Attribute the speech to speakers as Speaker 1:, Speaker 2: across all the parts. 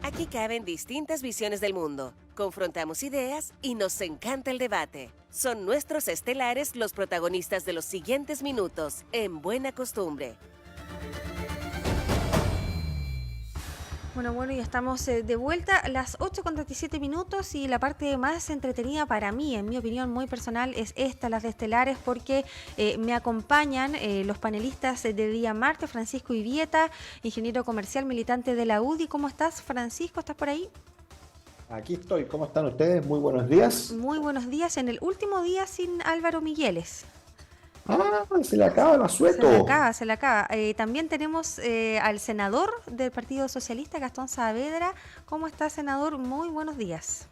Speaker 1: Aquí caben distintas visiones del mundo, confrontamos ideas y nos encanta el debate. Son nuestros estelares los protagonistas de los siguientes minutos, en Buena Costumbre.
Speaker 2: Bueno, ya estamos de vuelta a las 8:37 minutos y la parte más entretenida para mí, en mi opinión muy personal, es esta, las de Estelares, porque me acompañan los panelistas de día martes, Francisco Ivieta, ingeniero comercial, militante de la UDI. ¿Cómo estás, Francisco? ¿Estás por ahí?
Speaker 3: Aquí estoy. ¿Cómo están ustedes? Muy buenos días.
Speaker 2: Muy buenos días. En el último día sin Álvaro Migueles.
Speaker 3: Se le acaba el asueto.
Speaker 2: Se le acaba. También tenemos al senador del Partido Socialista, Gastón Saavedra. ¿Cómo está, senador? Muy buenos días.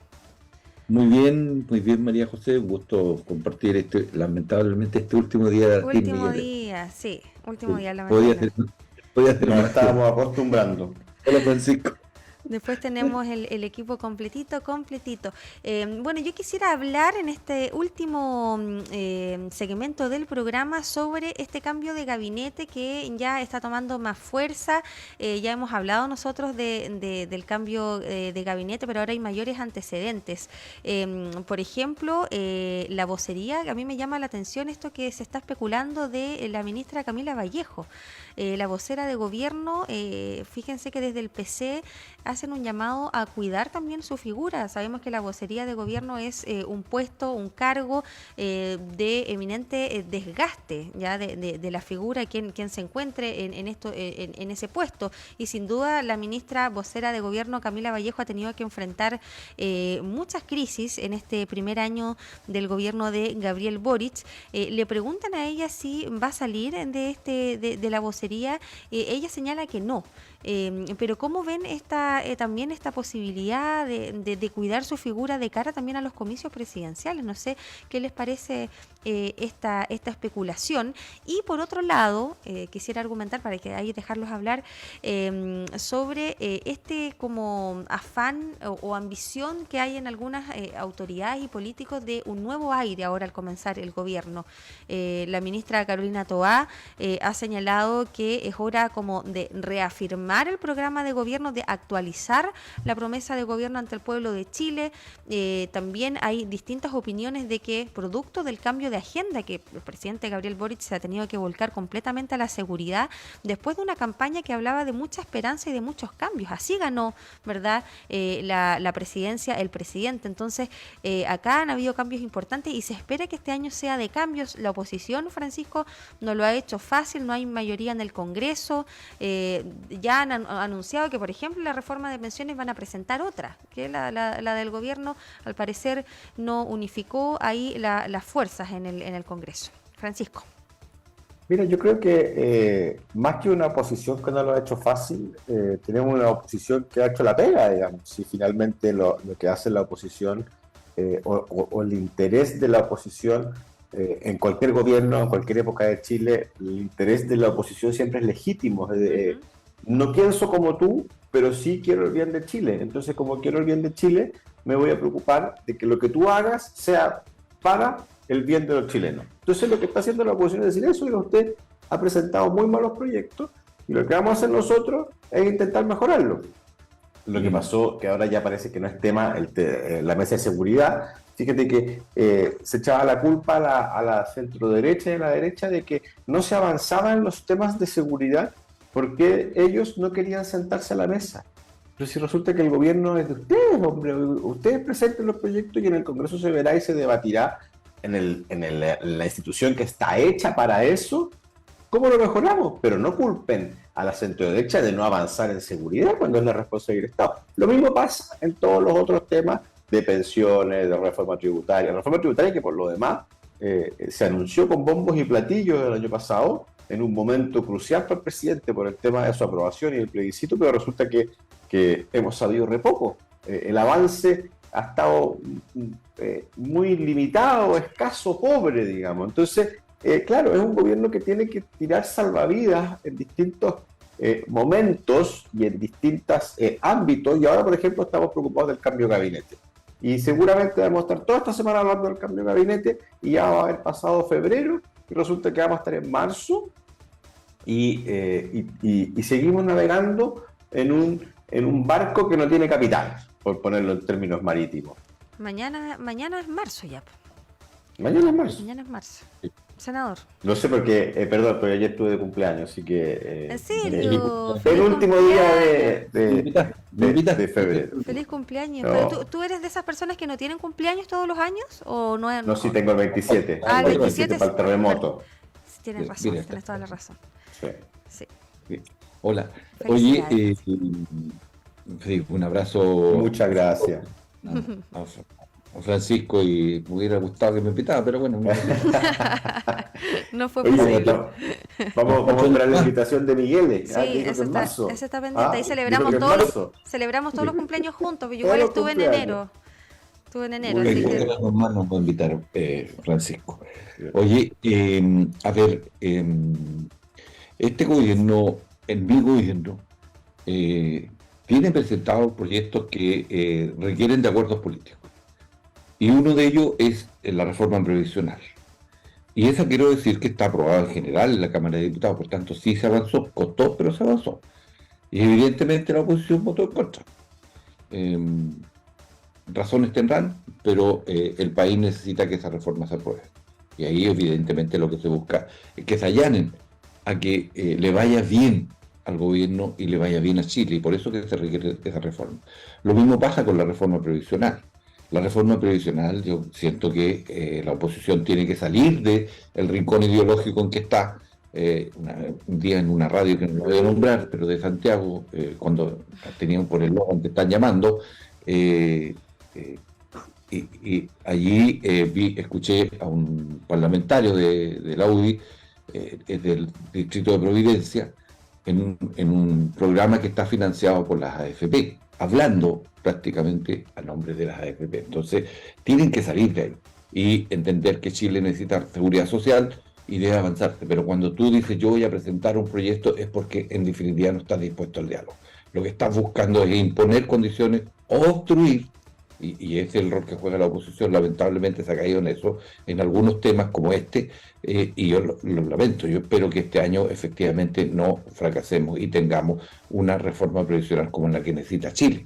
Speaker 4: Muy bien, María José. Un gusto compartir lamentablemente este último día.
Speaker 2: Último día, lamentablemente.
Speaker 3: Nos estábamos acostumbrando.
Speaker 4: Hola, Francisco.
Speaker 2: Después tenemos el equipo completito. Bueno, yo quisiera hablar en este último segmento del programa sobre este cambio de gabinete que ya está tomando más fuerza. Ya hemos hablado nosotros del cambio de gabinete, pero ahora hay mayores antecedentes. Por ejemplo, la vocería, a mí me llama la atención esto que se está especulando de la ministra Camila Vallejo. La vocera de gobierno, fíjense que desde el PC hacen un llamado a cuidar también su figura. Sabemos que la vocería de gobierno es un puesto, un cargo de eminente desgaste ya de la figura, quien se encuentre en ese puesto. Y sin duda la ministra vocera de gobierno, Camila Vallejo, ha tenido que enfrentar muchas crisis en este primer año del gobierno de Gabriel Boric. Le preguntan a ella si va a salir de la vocería. Ella señala que no. Pero ¿cómo ven también esta posibilidad de cuidar su figura de cara también a los comicios presidenciales? No sé qué les parece esta especulación. Y por otro lado, quisiera argumentar, para que ahí dejarlos hablar, sobre este como afán o ambición que hay en algunas autoridades y políticos de un nuevo aire ahora al comenzar el gobierno. La ministra Carolina Toá ha señalado que es hora como de reafirmar el programa de gobierno, de actualizar la promesa de gobierno ante el pueblo de Chile. También hay distintas opiniones de que, producto del cambio de agenda, que el presidente Gabriel Boric se ha tenido que volcar completamente a la seguridad, después de una campaña que hablaba de mucha esperanza y de muchos cambios. Así ganó, ¿verdad?, la presidencia, el presidente. Entonces, acá han habido cambios importantes y se espera que este año sea de cambios. La oposición, Francisco, no lo ha hecho fácil, no hay mayoría en el Congreso. Ya han anunciado que, por ejemplo, la reforma de pensiones van a presentar otra, que la del gobierno, al parecer, no unificó ahí las fuerzas en el Congreso. Francisco.
Speaker 3: Mira, yo creo que más que una oposición que no lo ha hecho fácil, tenemos una oposición que ha hecho la pega, digamos. Si finalmente lo que hace la oposición o el interés de la oposición en cualquier gobierno, en cualquier época de Chile, el interés de la oposición siempre es legítimo. No pienso como tú, pero sí quiero el bien de Chile. Entonces, como quiero el bien de Chile, me voy a preocupar de que lo que tú hagas sea para el bien de los chilenos. Entonces, lo que está haciendo la oposición es decir eso, y usted ha presentado muy malos proyectos, y lo que vamos a hacer nosotros es intentar mejorarlo. Lo que pasó, que ahora ya parece que no es tema, la mesa de seguridad. Fíjate que se echaba la culpa a la centro derecha y a la derecha de que no se avanzaba en los temas de seguridad porque ellos no querían sentarse a la mesa. Pero si resulta que el gobierno es de ustedes, hombre, ustedes presenten los proyectos y en el Congreso se verá y se debatirá en la institución que está hecha para eso, ¿cómo lo mejoramos? Pero no culpen a la centro derecha de no avanzar en seguridad cuando es la responsabilidad del Estado. Lo mismo pasa en todos los otros temas de pensiones, de reforma tributaria. La reforma tributaria que por lo demás se anunció con bombos y platillos el año pasado, en un momento crucial para el presidente por el tema de su aprobación y el plebiscito, pero resulta que hemos sabido re poco. El avance ha estado muy limitado, escaso, pobre, digamos. Entonces, claro, es un gobierno que tiene que tirar salvavidas en distintos momentos y en distintos ámbitos, y ahora, por ejemplo, estamos preocupados del cambio de gabinete. Y seguramente vamos a estar toda esta semana hablando del cambio de gabinete, y ya va a haber pasado febrero, y resulta que vamos a estar en marzo, y seguimos navegando en un en un barco que no tiene capitán, por ponerlo en términos marítimos.
Speaker 2: Mañana es marzo ya.
Speaker 3: Mañana es marzo.
Speaker 2: Mañana es marzo. Senador.
Speaker 3: No sé por qué, perdón, pero ayer estuve de cumpleaños, así que...
Speaker 2: ¿En serio?
Speaker 3: el último día
Speaker 4: ¿Me
Speaker 3: de febrero.
Speaker 2: Feliz cumpleaños.
Speaker 3: No.
Speaker 2: ¿Pero tú eres de esas personas que no tienen cumpleaños todos los años? ¿O no?
Speaker 3: No, sí, tengo el 27.
Speaker 2: Ah, el
Speaker 3: El
Speaker 2: 27
Speaker 3: para el terremoto.
Speaker 2: Sí, tienes razón,
Speaker 4: Mira,
Speaker 2: tienes toda la razón.
Speaker 3: Sí.
Speaker 2: Sí.
Speaker 4: Hola. Oye,
Speaker 2: Felicidades.
Speaker 4: sí, un abrazo
Speaker 3: Muchas gracias.
Speaker 4: a Francisco, y me hubiera gustado que me invitara, pero bueno.
Speaker 2: No fue
Speaker 3: Oye,
Speaker 2: posible.
Speaker 3: vamos a esperar la invitación de Miguel.
Speaker 2: Sí,
Speaker 3: que dijo que
Speaker 2: ese
Speaker 3: en marzo.
Speaker 2: está pendiente. Ahí
Speaker 3: Dijo que
Speaker 2: celebramos
Speaker 3: en marzo.
Speaker 2: celebramos todos los cumpleaños juntos. Yo
Speaker 3: Todos
Speaker 2: igual
Speaker 3: los
Speaker 2: estuve en
Speaker 3: cumpleaños.
Speaker 2: enero. Estuve en enero,
Speaker 3: Muy
Speaker 2: así
Speaker 3: bien.
Speaker 4: Que
Speaker 2: que
Speaker 4: la mamá nos va a invitar, Francisco. Oye, a ver, este gobierno, en mi gobierno, tiene presentado proyectos que requieren de acuerdos políticos. Y uno de ellos es la reforma previsional. Y esa quiero decir que está aprobada en general en la Cámara de Diputados, por tanto sí se avanzó, costó, pero se avanzó. Y evidentemente la oposición votó en contra. Razones tendrán, pero el país necesita que esa reforma se apruebe. Y ahí evidentemente lo que se busca es que se allanen a que le vaya bien al gobierno y le vaya bien a Chile, y por eso que se requiere esa reforma. Lo mismo pasa con la reforma previsional. La reforma previsional, yo siento que la oposición tiene que salir del rincón ideológico en que está. Un día en una radio que no lo voy a nombrar, pero de Santiago, cuando tenían por el logo que están llamando, y allí escuché a un parlamentario de la UDI, del distrito de Providencia, en un programa que está financiado por las AFP, hablando prácticamente a nombre de las AFP. Entonces, tienen que salir de ahí y entender que Chile necesita seguridad social y debe avanzarse. Pero cuando tú dices yo voy a presentar un proyecto es porque en definitiva no estás dispuesto al diálogo. Lo que estás buscando es imponer condiciones o obstruir, y ese es el rol que juega la oposición. Lamentablemente se ha caído en eso, en algunos temas como este, y yo lo lamento. Yo espero que este año efectivamente no fracasemos y tengamos una reforma previsional como la que necesita Chile.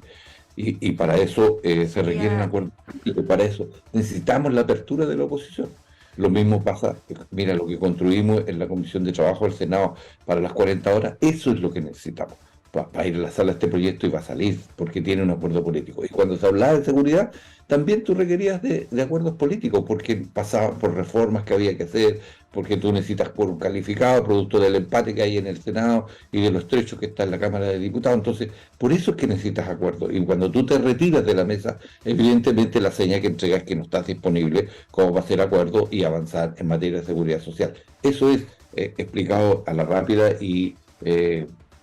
Speaker 4: Y para eso se requieren acuerdos políticos, para eso necesitamos la apertura de la oposición. Lo mismo pasa, mira, lo que construimos en la Comisión de Trabajo del Senado para las 40 horas, eso es lo que necesitamos. Para ir a la sala este proyecto y va a salir, porque tiene un acuerdo político. Y cuando se hablaba de seguridad, también tú requerías de acuerdos políticos, porque pasaba por reformas que había que hacer, porque tú necesitas quórum calificado, producto del empate que hay en el Senado y de los estrechos que está en la Cámara de Diputados. Entonces, por eso es que necesitas acuerdos. Y cuando tú te retiras de la mesa, evidentemente la señal que entregas es que no estás disponible como para hacer acuerdos y avanzar en materia de seguridad social. Eso es explicado a la rápida y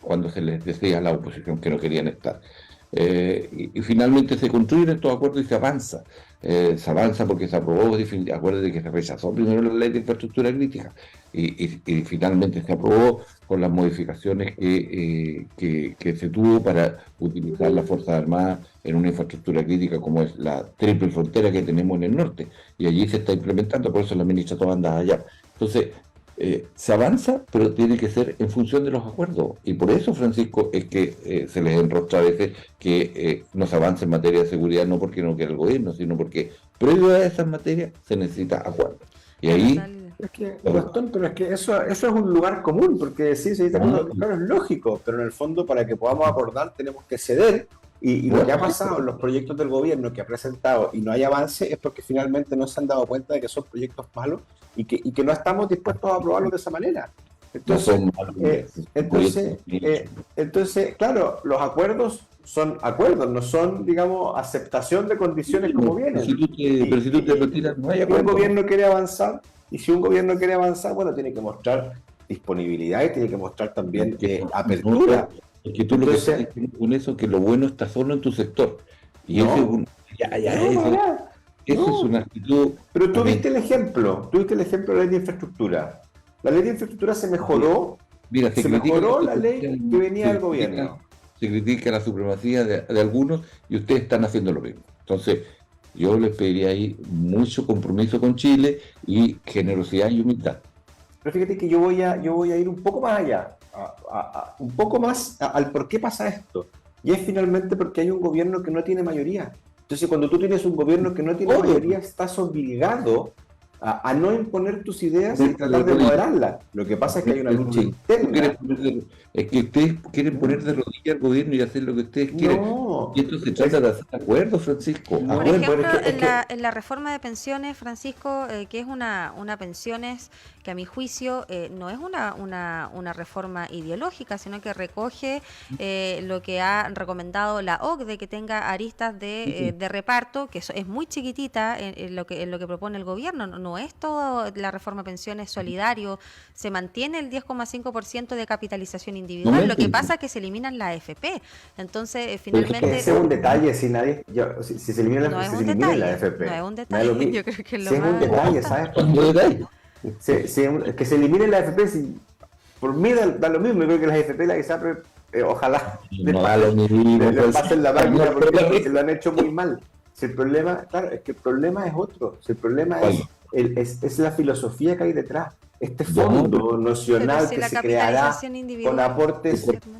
Speaker 4: cuando se les decía a la oposición que no querían estar. Y finalmente se construyen estos acuerdos y se avanza. Se avanza porque se aprobó, acuérdate que se rechazó primero la ley de infraestructura crítica y finalmente se aprobó con las modificaciones que se tuvo para utilizar las Fuerzas Armadas en una infraestructura crítica como es la triple frontera que tenemos en el norte, y allí se está implementando, por eso la ministra toda anda allá. Entonces, se avanza, pero tiene que ser en función de los acuerdos. Y por eso, Francisco, es que se les enrostra a veces que no se avance en materia de seguridad, no porque no quiera el gobierno, sino porque previo a esas materias se necesita acuerdo. Y ahí...
Speaker 3: Es que, Gastón, pero es que eso es un lugar común, porque sí, claro, es lógico, pero en el fondo para que podamos acordar tenemos que ceder. Y lo que ha pasado en los proyectos del gobierno que ha presentado y no hay avance es porque finalmente no se han dado cuenta de que son proyectos malos y que no estamos dispuestos a aprobarlos de esa manera. Entonces, claro, los acuerdos son acuerdos, no son, digamos, aceptación de condiciones como vienen.
Speaker 4: Pero si tú te retiras, no hay acuerdo.
Speaker 3: Un gobierno quiere avanzar, y si un gobierno quiere avanzar, bueno, tiene que mostrar disponibilidad y tiene que mostrar también apertura.
Speaker 4: Es que tú lo que estás diciendo con eso, que lo bueno está solo en tu sector. Y eso es una actitud.
Speaker 3: Pero tú viste el ejemplo de la ley de infraestructura. La ley de infraestructura se mejoró.
Speaker 4: Mira,
Speaker 3: se mejoró la ley que venía del gobierno.
Speaker 4: Se critica la supremacía de algunos y ustedes están haciendo lo mismo. Entonces, yo les pediría ahí mucho compromiso con Chile y generosidad y humildad.
Speaker 3: Pero fíjate que yo voy a ir un poco más allá. Un poco más al por qué pasa esto. y es finalmente porque hay un gobierno que no tiene mayoría. Entonces, cuando tú tienes un gobierno que no tiene mayoría, estás obligado a no imponer tus ideas y tratar de moderarlas. Lo que pasa es que hay una lucha interna.
Speaker 4: Es que ustedes quieren poner de rodillas al gobierno y hacer lo que ustedes quieren.
Speaker 3: No,
Speaker 4: Y esto se trata de hacer acuerdos, Francisco.
Speaker 3: No,
Speaker 2: Por
Speaker 3: bueno,
Speaker 2: ejemplo,
Speaker 3: es que-
Speaker 2: en la reforma de pensiones, Francisco, que es una pensiones que a mi juicio no es una reforma ideológica, sino que recoge lo que ha recomendado la OCDE, que tenga aristas de reparto, que es muy chiquitita en lo que propone el gobierno. No es toda la reforma de pensiones solidario, se mantiene el 10,5% de capitalización individual.
Speaker 4: No,
Speaker 2: Lo que pasa es que se eliminan la AFP. Entonces,
Speaker 3: Pero es que
Speaker 2: finalmente...
Speaker 3: ese es un detalle, si nadie, si se elimina
Speaker 2: No
Speaker 3: la,
Speaker 2: es
Speaker 3: si
Speaker 2: un
Speaker 3: se elimina
Speaker 2: detalle,
Speaker 3: la AFP.
Speaker 2: no es un
Speaker 3: da lo
Speaker 2: detalle,
Speaker 3: mismo.
Speaker 2: yo creo que es lo
Speaker 3: Si es un
Speaker 2: más
Speaker 3: detalle,
Speaker 2: importante.
Speaker 3: ¿sabes? Que se elimine la AFP, por mí da lo mismo. Yo creo que las AFP, la ISAPRE, ojalá
Speaker 4: No da lo mismo,
Speaker 3: le pasen la máquina
Speaker 4: no,
Speaker 3: porque lo han hecho muy mal. Si el problema, claro, es que el problema es otro. Si el problema es la filosofía que hay detrás. Este fondo nocional
Speaker 2: Pero si
Speaker 3: que
Speaker 2: la
Speaker 3: se creará
Speaker 2: capitalización individual,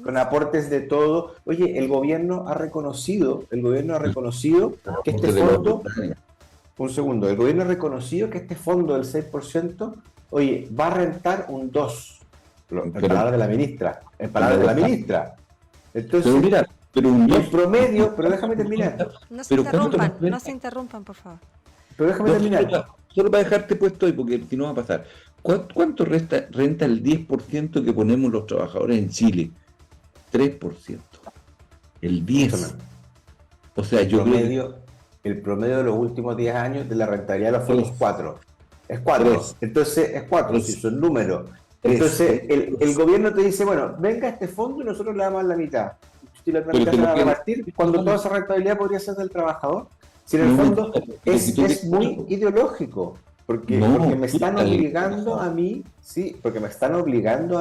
Speaker 3: con aportes de todo. Oye, el gobierno ha reconocido que este fondo, un segundo, el gobierno ha reconocido que este fondo del 6%, oye, va a rentar un 2%, en palabras de la ministra, Entonces,
Speaker 4: Pero mira, pero un
Speaker 3: el
Speaker 4: 2
Speaker 3: promedio, pero déjame terminar,
Speaker 2: no se
Speaker 4: Pero ¿cuánto
Speaker 2: interrumpan,
Speaker 4: nos cuenta?
Speaker 2: no se interrumpan, por favor.
Speaker 3: pero déjame terminar.
Speaker 4: Solo para dejarte puesto ahí, porque si no va a pasar. ¿Cuánto renta el 10% que ponemos los trabajadores en Chile? 3%. El 10%. O sea, yo creo
Speaker 3: El promedio de los últimos 10 años de la rentabilidad de los fondos es 4. Es 4.
Speaker 4: Tres.
Speaker 3: Entonces, es 4,
Speaker 4: Tres.
Speaker 3: si son números.
Speaker 4: Tres.
Speaker 3: Entonces, el gobierno te dice, bueno, venga a este fondo y nosotros le damos la mitad. Si la otra
Speaker 4: Pero
Speaker 3: mitad
Speaker 4: te
Speaker 3: se
Speaker 4: lo
Speaker 3: va a
Speaker 4: quiero-
Speaker 3: repartir, cuando toda esa rentabilidad podría ser del trabajador. Si en el
Speaker 4: No,
Speaker 3: fondo
Speaker 4: pero si tú
Speaker 3: es muy ideológico, porque me están obligando a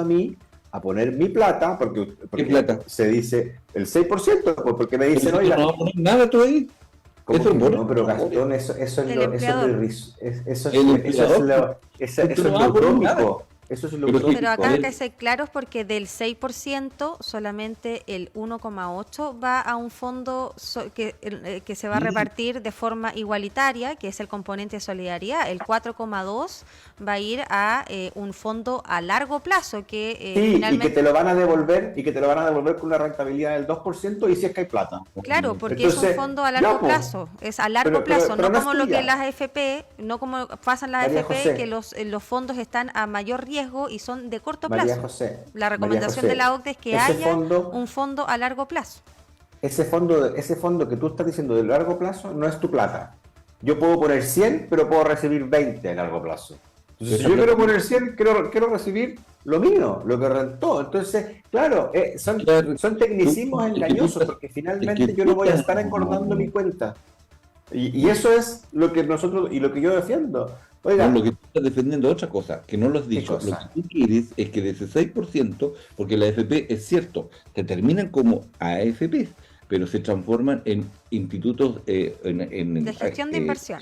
Speaker 3: mí, a poner mi plata, porque
Speaker 4: plata?
Speaker 3: se dice el 6%, porque me dicen,
Speaker 4: no
Speaker 3: oiga,
Speaker 4: va a poner nada tú ahí.
Speaker 3: ¿cómo
Speaker 4: Eso
Speaker 3: que
Speaker 4: pone-
Speaker 3: no? Pero Gastón, eso es
Speaker 2: El
Speaker 3: lo
Speaker 2: empleador.
Speaker 3: utópico. Eso es lo
Speaker 4: Pero
Speaker 3: utópico.
Speaker 2: Pero acá
Speaker 4: ¿cuál
Speaker 2: hay que
Speaker 4: es?
Speaker 2: ser claros porque del 6% solamente el 1,8% va a un fondo que se va a repartir de forma igualitaria, que es el componente de solidaridad. El 4,2% va a ir a un fondo a largo plazo que
Speaker 3: Sí, y
Speaker 2: finalmente...
Speaker 3: que te lo van a devolver, con una rentabilidad del 2% y si es que hay plata.
Speaker 2: Claro, porque es
Speaker 3: Entonces,
Speaker 2: un fondo a largo
Speaker 3: ya, po.
Speaker 2: plazo, es a largo
Speaker 3: Pero
Speaker 2: plazo, no
Speaker 3: no es
Speaker 2: como lo
Speaker 3: tuya.
Speaker 2: que las AFP, no como pasan las
Speaker 3: María
Speaker 2: AFP,
Speaker 3: José.
Speaker 2: que los fondos están a mayor riesgo y son de corto
Speaker 3: María
Speaker 2: plazo.
Speaker 3: José,
Speaker 2: La recomendación
Speaker 3: María José,
Speaker 2: de la OCDE es que
Speaker 3: ese
Speaker 2: haya
Speaker 3: fondo-
Speaker 2: un fondo a largo plazo.
Speaker 3: ese fondo que tú estás diciendo de largo plazo no es tu plata. Yo puedo poner 100, pero puedo recibir 20 a largo plazo. Entonces, si yo quiero poner 100, quiero recibir lo mío, lo que rentó. Entonces, claro, son tecnicismos engañosos, porque finalmente yo no voy a estar engordando mi cuenta. Y eso es lo que nosotros, y lo que yo defiendo. Oiga,
Speaker 4: No, lo que tú estás defendiendo es otra cosa, que no lo has dicho.
Speaker 3: cosa?
Speaker 4: Lo que tú quieres es que de ese 6%, porque la AFP es cierto, se terminan como AFP, pero se transforman en institutos
Speaker 2: De gestión de inversión.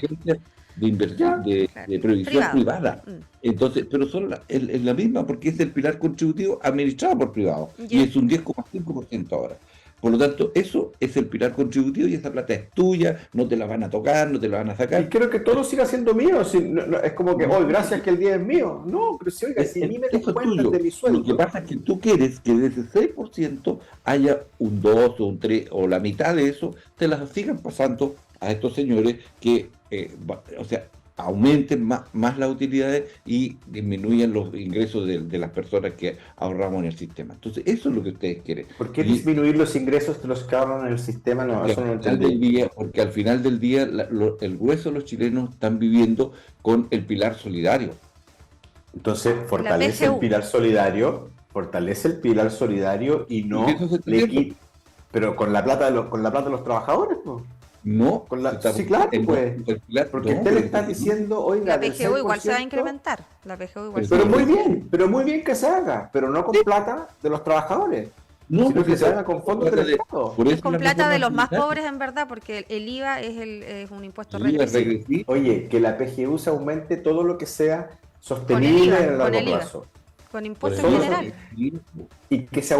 Speaker 4: De inversión, de previsión privada.
Speaker 2: Mm.
Speaker 4: Entonces, pero son es la misma porque es el pilar contributivo administrado por privados y es un 10,5% ahora. Por lo tanto, eso es el pilar contributivo y esa plata es tuya, no te la van a tocar, no te la van a
Speaker 3: y
Speaker 4: sacar.
Speaker 3: quiero que todo siga siendo mío. Es como que, hoy gracias que el día es mío. No, pero si, oiga, si a mí me
Speaker 4: Eso es
Speaker 3: descuentan
Speaker 4: tuyo.
Speaker 3: de mi
Speaker 4: Lo que
Speaker 3: sueldo.
Speaker 4: pasa es que tú quieres que de ese 6% haya un 2 o un 3 o la mitad de eso, te las sigan pasando a estos señores que, o sea, aumenten más las utilidades y disminuyan los ingresos de las personas que ahorramos en el sistema. Entonces, eso es lo que ustedes quieren.
Speaker 3: ¿Por qué
Speaker 4: Y-
Speaker 3: disminuir los ingresos de los que ahorran en el sistema? No,
Speaker 4: Porque
Speaker 3: eso no lo
Speaker 4: al final
Speaker 3: entendí.
Speaker 4: del día, porque al final del día el grueso de los chilenos están viviendo con el pilar solidario.
Speaker 3: Entonces, fortalece el
Speaker 2: PGU.
Speaker 3: pilar solidario y no
Speaker 4: ¿Y eso se está
Speaker 3: le
Speaker 4: haciendo?
Speaker 3: quita. Pero con la plata de los trabajadores, pues.
Speaker 4: No,
Speaker 3: Sí, claro, pues.
Speaker 4: el pilar,
Speaker 3: Porque
Speaker 4: no,
Speaker 3: usted le
Speaker 4: pero-
Speaker 3: está diciendo, oiga,
Speaker 2: La
Speaker 3: del
Speaker 2: PGU igual se va a
Speaker 3: 6%,
Speaker 2: incrementar. La PGU igual se
Speaker 3: Pero
Speaker 2: va a
Speaker 3: muy bien que se haga, pero no con plata de los trabajadores,
Speaker 4: No,
Speaker 3: sino
Speaker 4: porque
Speaker 3: que se haga con fondos del Estado.
Speaker 4: por eso
Speaker 2: con
Speaker 4: la
Speaker 2: plata de
Speaker 4: reforma
Speaker 2: los más
Speaker 4: tributaria,
Speaker 2: pobres en verdad, porque el IVA es un impuesto
Speaker 4: el IVA es
Speaker 2: regresivo.
Speaker 4: regresivo.
Speaker 3: Oye, que la PGU se aumente todo lo que sea sostenible
Speaker 2: IVA,
Speaker 3: en el
Speaker 2: con
Speaker 3: largo
Speaker 2: el IVA.
Speaker 3: plazo.
Speaker 2: con impuestos
Speaker 3: Por
Speaker 2: en
Speaker 3: eso-
Speaker 2: general.
Speaker 3: y que se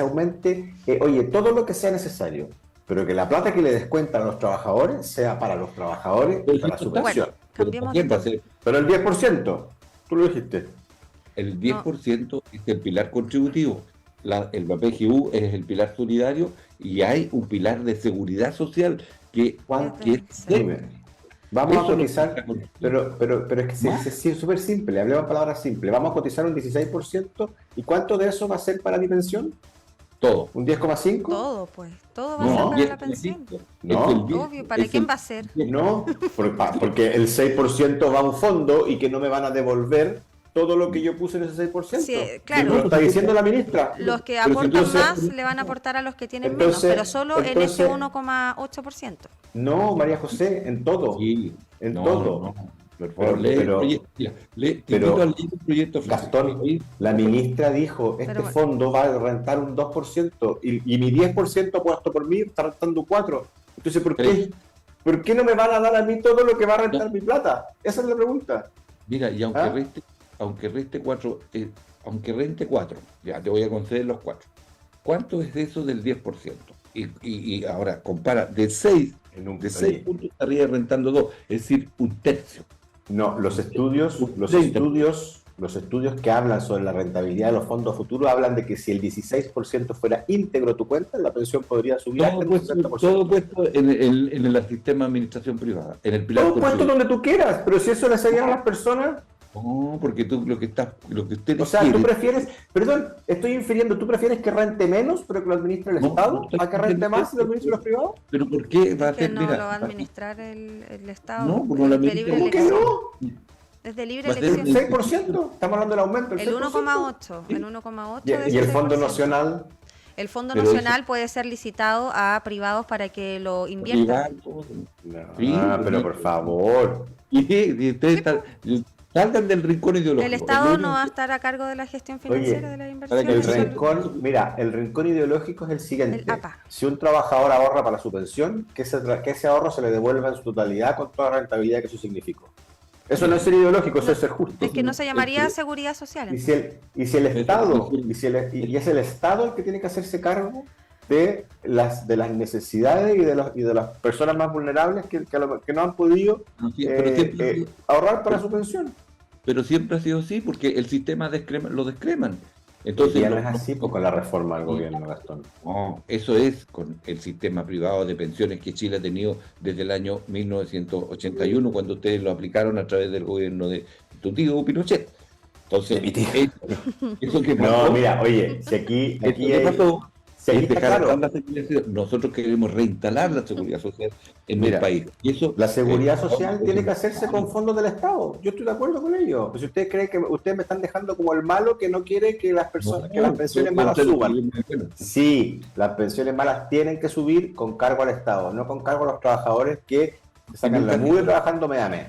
Speaker 3: aumente, oye, todo lo que sea necesario, pero que la plata que le descuentan a los trabajadores sea para los trabajadores y para su
Speaker 4: Bueno,
Speaker 3: pensión.
Speaker 2: Cambiemos
Speaker 4: ¿Quién
Speaker 2: de
Speaker 4: va a
Speaker 2: tema.
Speaker 4: ser?
Speaker 3: Pero el 10%, tú lo dijiste.
Speaker 4: El 10% es el pilar contributivo. El PGU es el pilar solidario y hay un pilar de seguridad social que es
Speaker 3: Dime. Vamos a
Speaker 4: Eso lo
Speaker 3: cotizar,
Speaker 4: está con-
Speaker 3: pero es que
Speaker 4: ¿Más?
Speaker 3: es súper simple, hablemos palabras simples. Vamos a cotizar un 16%, ¿y cuánto de eso va a ser para mi pensión?
Speaker 4: todo.
Speaker 3: ¿Un 10,5%?
Speaker 2: Todo, pues. Todo va a
Speaker 3: No,
Speaker 2: ser para
Speaker 4: 10,
Speaker 2: la pensión.
Speaker 3: No.
Speaker 2: Obvio, ¿para quién va a ser?
Speaker 3: No, porque el 6% va a un fondo y que no me van a devolver todo lo que yo puse en ese 6%.
Speaker 2: Sí, claro.
Speaker 3: Lo está diciendo la ministra.
Speaker 2: Los que
Speaker 3: Pero si
Speaker 2: aportan
Speaker 3: entonces-
Speaker 2: más le van a aportar a los que tienen
Speaker 3: entonces-
Speaker 2: menos, pero solo en ese
Speaker 3: entonces-
Speaker 2: 1,8%.
Speaker 3: No, María José, en todo.
Speaker 4: Sí,
Speaker 3: En
Speaker 4: no,
Speaker 3: todo.
Speaker 4: no, no. Por favor, lee
Speaker 3: pero-
Speaker 4: el proyecto. Mira, te
Speaker 3: pero-
Speaker 4: invito a leer el proyecto.
Speaker 3: Gastón,
Speaker 4: Oye,
Speaker 3: la ministra dijo, este
Speaker 2: Pero bueno.
Speaker 3: fondo va a rentar un 2% y mi 10% puesto por mí está rentando 4%. Entonces, ¿por qué no me van a dar a mí todo lo que va a rentar mi plata? Esa es la pregunta.
Speaker 4: Mira, y
Speaker 3: ¿Ah?
Speaker 4: aunque rente 4, ya te voy a conceder los 4. ¿Cuánto es eso del 10%? Y ahora compara de 6
Speaker 3: Oye,
Speaker 4: puntos estaría rentando 2, es decir, un tercio.
Speaker 3: no, los estudios que hablan sobre la rentabilidad de los fondos futuros hablan de que si el 16% fuera íntegro tu cuenta, la pensión podría subir hasta
Speaker 4: Todo
Speaker 3: el
Speaker 4: puesto,
Speaker 3: 60%.
Speaker 4: todo puesto en el sistema de administración privada, en el pilar
Speaker 3: Todo puesto
Speaker 4: contributivo.
Speaker 3: donde tú quieras, pero si eso le sería a las personas,
Speaker 4: No, porque tú lo que ustedes
Speaker 3: o sea, tú
Speaker 4: quieren-
Speaker 3: prefieres, perdón, estoy infiriendo, ¿tú prefieres que rente menos, pero que lo administre el
Speaker 4: No,
Speaker 3: Estado,
Speaker 4: no estoy
Speaker 3: a que rente
Speaker 4: diciendo
Speaker 3: más y lo
Speaker 4: eso.
Speaker 3: administre los privados?
Speaker 4: Pero ¿por qué va a
Speaker 2: Es que
Speaker 4: ser?
Speaker 2: no
Speaker 4: Mira,
Speaker 2: lo va a administrar el Estado.
Speaker 4: No, pues no lo
Speaker 2: es de
Speaker 4: administra.
Speaker 2: libre
Speaker 3: ¿Cómo que
Speaker 2: elección.
Speaker 3: no?
Speaker 2: Es de libre
Speaker 4: Va a ser
Speaker 3: ¿El
Speaker 2: elección.
Speaker 3: 6%? Estamos hablando del aumento.
Speaker 2: El 1,8. El 1,8 de
Speaker 3: Y el
Speaker 2: ese
Speaker 3: Fondo
Speaker 2: 6%.
Speaker 3: Nacional,
Speaker 2: El Fondo
Speaker 4: Pero
Speaker 2: Nacional puede ser licitado a privados para que lo inviertan.
Speaker 4: privado,
Speaker 3: no,
Speaker 4: Sí,
Speaker 3: pero
Speaker 4: sí.
Speaker 3: por favor.
Speaker 4: y ustedes salgan del rincón ideológico.
Speaker 2: El Estado
Speaker 4: El
Speaker 2: no va a
Speaker 4: único-
Speaker 2: estar a cargo de la gestión
Speaker 3: Oye,
Speaker 2: financiera de las
Speaker 4: para
Speaker 2: inversiones.
Speaker 4: que
Speaker 3: El
Speaker 2: Solo-
Speaker 3: rincón, mira, el rincón ideológico es el siguiente.
Speaker 2: El APA.
Speaker 3: Si un trabajador ahorra para su pensión, que ese ahorro se le devuelva en su totalidad con toda la rentabilidad que eso significó. Eso no es ser ideológico, eso es ser justo.
Speaker 2: Es que no se llamaría
Speaker 4: Pero-
Speaker 2: seguridad social.
Speaker 3: Y si el Estado, y es el Estado el que tiene que hacerse cargo de las necesidades y de las personas más vulnerables que no han podido ahorrar para su pensión.
Speaker 4: Pero siempre ha sido así, porque el sistema lo descreman.
Speaker 3: Y
Speaker 4: Entonces,
Speaker 3: ya no es así pues, con la reforma del gobierno, Gastón.
Speaker 4: no, eso es con el sistema privado de pensiones que Chile ha tenido desde el año 1981, cuando ustedes lo aplicaron a través del gobierno de tu tío Pinochet. Entonces,
Speaker 3: De mi tío.
Speaker 4: eso que
Speaker 3: No,
Speaker 4: pasó,
Speaker 3: mira, oye, si aquí
Speaker 4: eso que
Speaker 3: hay,
Speaker 4: pasó
Speaker 3: si aquí
Speaker 4: es
Speaker 3: está
Speaker 4: dejar
Speaker 3: claro,
Speaker 4: atrás la seguridad social. Nosotros queremos reinstalar la seguridad social en
Speaker 3: Mira,
Speaker 4: el país. Y eso,
Speaker 3: la seguridad social
Speaker 4: vamos,
Speaker 3: tiene que hacerse con fondos del Estado. Yo estoy de acuerdo con ello. Pues si ustedes creen que ustedes me están dejando como el malo que no quiere que las personas, que las pensiones malas suban. Sí, las pensiones malas tienen que subir con cargo al Estado, no con cargo a los trabajadores que sacan la mugre trabajando mes a mes.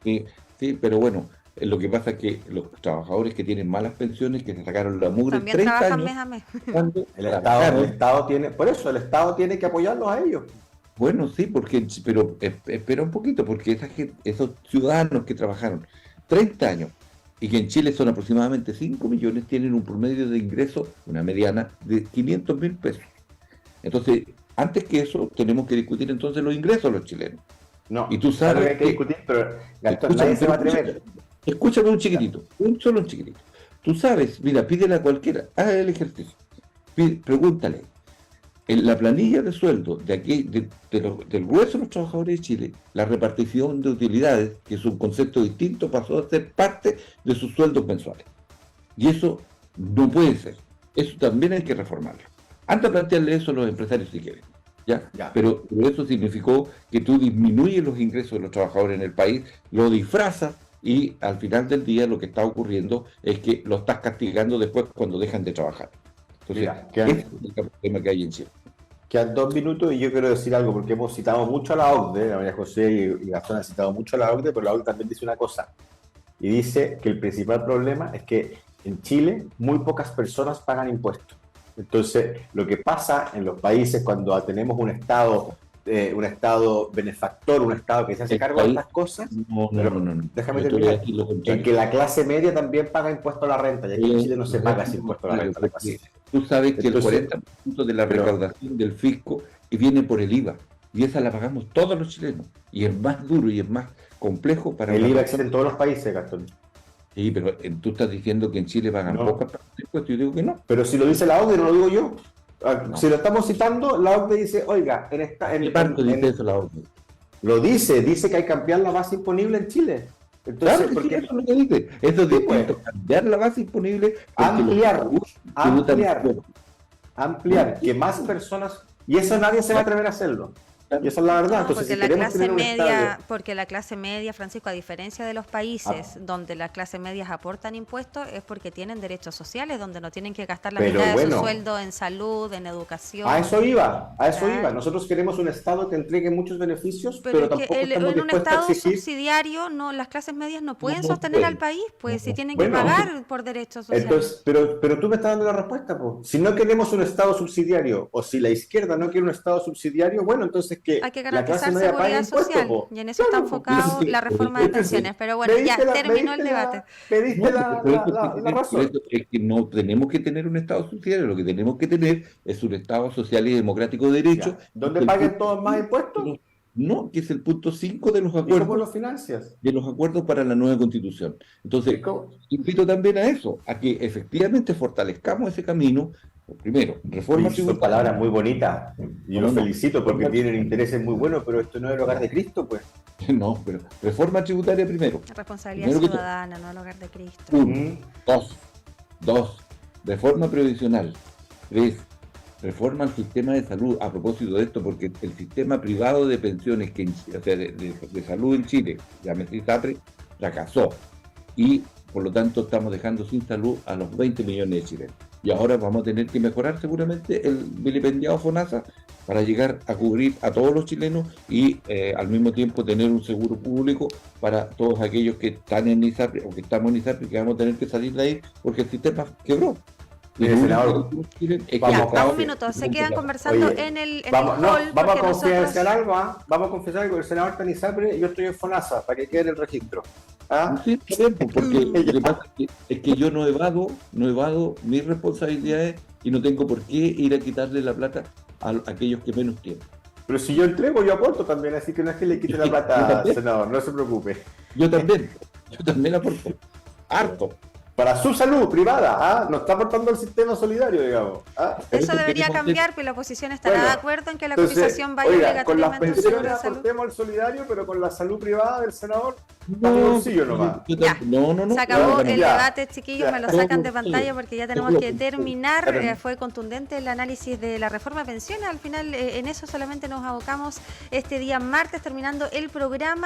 Speaker 4: Sí, sí, pero bueno, lo que pasa es que los trabajadores que tienen malas pensiones, que se sacaron la mugre
Speaker 2: También
Speaker 4: 30
Speaker 2: trabajan
Speaker 4: años,
Speaker 2: mes a mes.
Speaker 4: cuando
Speaker 3: El
Speaker 4: trabajaron.
Speaker 3: Estado tiene, por eso el Estado tiene que apoyarlos a ellos.
Speaker 4: Bueno, sí, pero espera un poquito, porque esos ciudadanos que trabajaron 30 años y que en Chile son aproximadamente 5 millones, tienen un promedio de ingreso, una mediana, de 500.000 pesos. Entonces, antes que eso, tenemos que discutir entonces los ingresos de los chilenos.
Speaker 3: No,
Speaker 4: Y tú
Speaker 3: claro
Speaker 4: sabes
Speaker 3: que hay que
Speaker 4: que-
Speaker 3: discutir, pero Gastón,
Speaker 4: Escúchame,
Speaker 3: nadie se va a
Speaker 4: pero
Speaker 3: atrever.
Speaker 4: Escúchame un chiquitito, solo un chiquitito. Tú sabes, mira, pídele a cualquiera, haga el ejercicio. Pregúntale, en la planilla de sueldo de aquí, del grueso de los trabajadores de Chile, la repartición de utilidades, que es un concepto distinto, pasó a ser parte de sus sueldos mensuales. Y eso no puede ser. Eso también hay que reformarlo. Antes de plantearle eso a los empresarios si quieren. ¿Ya?
Speaker 3: Ya.
Speaker 4: Pero eso significó que tú disminuyes los ingresos de los trabajadores en el país, lo disfrazas y al final del día lo que está ocurriendo es que lo estás castigando después cuando dejan de trabajar. Entonces,
Speaker 3: Mira,
Speaker 4: ese es el problema que hay en Chile.
Speaker 3: Quedan 2 minutos y yo quiero decir algo porque hemos citado mucho a la OCDE, la María José y Gastón han citado mucho a la OCDE, pero la OCDE también dice una cosa. Y dice que el principal problema es que en Chile muy pocas personas pagan impuestos. Entonces, lo que pasa en los países cuando tenemos un Estado un Estado benefactor, un Estado que se hace cargo de estas cosas.
Speaker 4: No,
Speaker 3: Pero
Speaker 4: Yo
Speaker 3: déjame
Speaker 4: te voy a
Speaker 3: terminar.
Speaker 4: decir lo
Speaker 3: En
Speaker 4: contrario.
Speaker 3: que la clase media también paga impuesto a la renta, y aquí en Chile no se paga ese impuesto a la renta.
Speaker 4: Tú sabes que
Speaker 3: Entonces,
Speaker 4: el 40% de la
Speaker 3: pero-
Speaker 4: recaudación del fisco viene por el IVA, y esa la pagamos todos los chilenos, y es más duro y es más complejo para
Speaker 3: El
Speaker 4: una-
Speaker 3: IVA existe en todos los países, Gastón.
Speaker 4: Sí, pero tú estás diciendo que en Chile pagan
Speaker 3: No.
Speaker 4: pocas partes de impuestos, yo digo que no.
Speaker 3: Pero si lo dice la OCDE, no lo digo yo.
Speaker 4: No.
Speaker 3: Si lo estamos citando, la OCDE dice, oiga,
Speaker 4: ¿Qué parte dice eso la OCDE?
Speaker 3: lo dice que hay que cambiar la base imponible en Chile. Entonces,
Speaker 4: Claro que sí,
Speaker 3: porque
Speaker 4: eso es lo que dice. Eso es
Speaker 3: Sí,
Speaker 4: distinto,
Speaker 3: pues.
Speaker 4: cambiar la base imponible. porque
Speaker 3: Ampliar,
Speaker 4: los tributan
Speaker 3: ampliar.
Speaker 4: poco.
Speaker 3: ampliar, que más personas, y eso nadie se va a atrever a hacerlo. Y esa es la verdad.
Speaker 2: No,
Speaker 3: Entonces,
Speaker 2: porque
Speaker 3: si
Speaker 2: la
Speaker 3: queremos
Speaker 2: clase
Speaker 3: tener un
Speaker 2: media,
Speaker 3: estadio,
Speaker 2: porque la clase media, Francisco, a diferencia de los países donde las clases medias aportan impuestos, es porque tienen derechos sociales, donde no tienen que gastar la
Speaker 3: Pero
Speaker 2: mitad de
Speaker 3: bueno.
Speaker 2: su sueldo en salud, en educación.
Speaker 3: a eso iba.
Speaker 2: Claro.
Speaker 3: Nosotros queremos un Estado que entregue muchos beneficios,
Speaker 2: Pero,
Speaker 3: pero
Speaker 2: es que
Speaker 3: tampoco estamos
Speaker 2: en un
Speaker 3: dispuestos a
Speaker 2: estado
Speaker 3: exigir.
Speaker 2: subsidiario, no, las clases medias no pueden
Speaker 4: No
Speaker 2: sostener
Speaker 4: pueden.
Speaker 2: al país, pues si tienen
Speaker 3: Bueno.
Speaker 2: que pagar por derechos sociales.
Speaker 3: Entonces, pero tú me estás dando la respuesta, po. Si no queremos un Estado subsidiario, o si la izquierda no quiere un Estado subsidiario, bueno, entonces que
Speaker 2: Hay que
Speaker 3: la
Speaker 2: garantizar
Speaker 3: clase media pague
Speaker 2: seguridad
Speaker 3: impuestos,
Speaker 2: social,
Speaker 3: po.
Speaker 2: y en eso está
Speaker 3: Claro, po.
Speaker 2: enfocado
Speaker 3: Entonces,
Speaker 2: la reforma de
Speaker 3: entonces,
Speaker 2: pensiones. Pero bueno,
Speaker 3: me
Speaker 2: ya
Speaker 3: diste la-
Speaker 2: terminó
Speaker 3: me
Speaker 2: el
Speaker 3: diste la-
Speaker 2: debate.
Speaker 3: Me diste
Speaker 4: No,
Speaker 3: la
Speaker 4: por eso
Speaker 3: la razón.
Speaker 4: es que no tenemos que tener un Estado subsidiario, lo que tenemos que tener es un Estado social y democrático de derecho.
Speaker 3: Ya. ¿Dónde
Speaker 4: El
Speaker 3: paguen
Speaker 4: punto-
Speaker 3: todos más impuestos?
Speaker 4: No, que es el punto 5 de los
Speaker 3: ¿Y cómo
Speaker 4: acuerdos,
Speaker 3: lo financias?
Speaker 4: para la nueva constitución. Entonces,
Speaker 3: ¿Y cómo?
Speaker 4: invito también a eso, a que efectivamente fortalezcamos ese camino. Primero, reforma
Speaker 3: Oye, son
Speaker 4: tributaria.
Speaker 3: palabras muy bonitas. Yo
Speaker 4: No,
Speaker 3: los
Speaker 4: no.
Speaker 3: felicito porque tienen intereses muy buenos, pero esto no es el hogar de Cristo, pues.
Speaker 4: No, pero reforma tributaria primero.
Speaker 2: Responsabilidad
Speaker 4: Primero que todo.
Speaker 2: ciudadana, no el hogar de Cristo.
Speaker 3: Mm.
Speaker 4: Dos, reforma previsional. Tres, reforma al sistema de salud. A propósito de esto, porque el sistema privado de pensiones, o sea, de salud en Chile, llámese ISAPRE, fracasó. Y por lo tanto estamos dejando sin salud a los 20 millones de chilenos. Y ahora vamos a tener que mejorar seguramente el vilipendiado FONASA para llegar a cubrir a todos los chilenos y al mismo tiempo tener un seguro público para todos aquellos que están en ISAPRE o que estamos en ISAPRE, que vamos a tener que salir de ahí porque el sistema quebró.
Speaker 3: Mire,
Speaker 4: lo único
Speaker 3: senador,
Speaker 4: que tenemos que hacer es que
Speaker 3: vamos
Speaker 2: Ya,
Speaker 3: a
Speaker 2: un
Speaker 3: confiar.
Speaker 2: minuto, se quedan conversando
Speaker 3: Oye,
Speaker 2: en el
Speaker 3: Vamos, no,
Speaker 2: hall
Speaker 3: vamos a
Speaker 2: porque
Speaker 3: confesar
Speaker 2: nosotros...
Speaker 3: algo, ¿ah? Vamos a confesar algo. El senador está en ISAPRE y yo estoy en FONASA, para que quede en el registro. ¿Ah?
Speaker 4: Sí, está bien, pues, porque lo que pasa es que yo no evado mis responsabilidades y no tengo por qué ir a quitarle la plata a aquellos que menos tienen.
Speaker 3: Pero si yo entrego, yo aporto también, así que no es que le quite la
Speaker 4: Yo
Speaker 3: plata,
Speaker 4: también.
Speaker 3: senador, no se preocupe.
Speaker 4: Yo también aporto. Harto.
Speaker 3: Para su salud privada, ¿ah? No está aportando al sistema solidario, digamos. ¿Ah?
Speaker 4: Por
Speaker 2: Eso
Speaker 4: eso
Speaker 2: debería
Speaker 4: queremos
Speaker 2: cambiar, pero la oposición estará
Speaker 3: Bueno,
Speaker 2: de acuerdo en que la
Speaker 3: Entonces,
Speaker 2: cotización vaya
Speaker 3: oiga, con las
Speaker 2: obligatoriamente a un seguro
Speaker 3: pensiones
Speaker 2: de salud.
Speaker 3: aportemos al solidario, pero con la salud privada del senador,
Speaker 4: No,
Speaker 3: bolsillo nomás.
Speaker 2: Ya.
Speaker 4: No.
Speaker 2: Se acabó
Speaker 3: ya,
Speaker 2: el
Speaker 3: ya.
Speaker 2: debate, chiquillos,
Speaker 3: Ya.
Speaker 2: me lo sacan de
Speaker 4: Todo
Speaker 2: pantalla
Speaker 4: por
Speaker 2: porque ya
Speaker 4: todo.
Speaker 2: tenemos
Speaker 4: Todo
Speaker 2: que
Speaker 4: por
Speaker 2: terminar.
Speaker 3: todo.
Speaker 2: Fue contundente el análisis de la reforma de pensiones. Al final, en eso solamente nos abocamos este día martes, terminando el programa.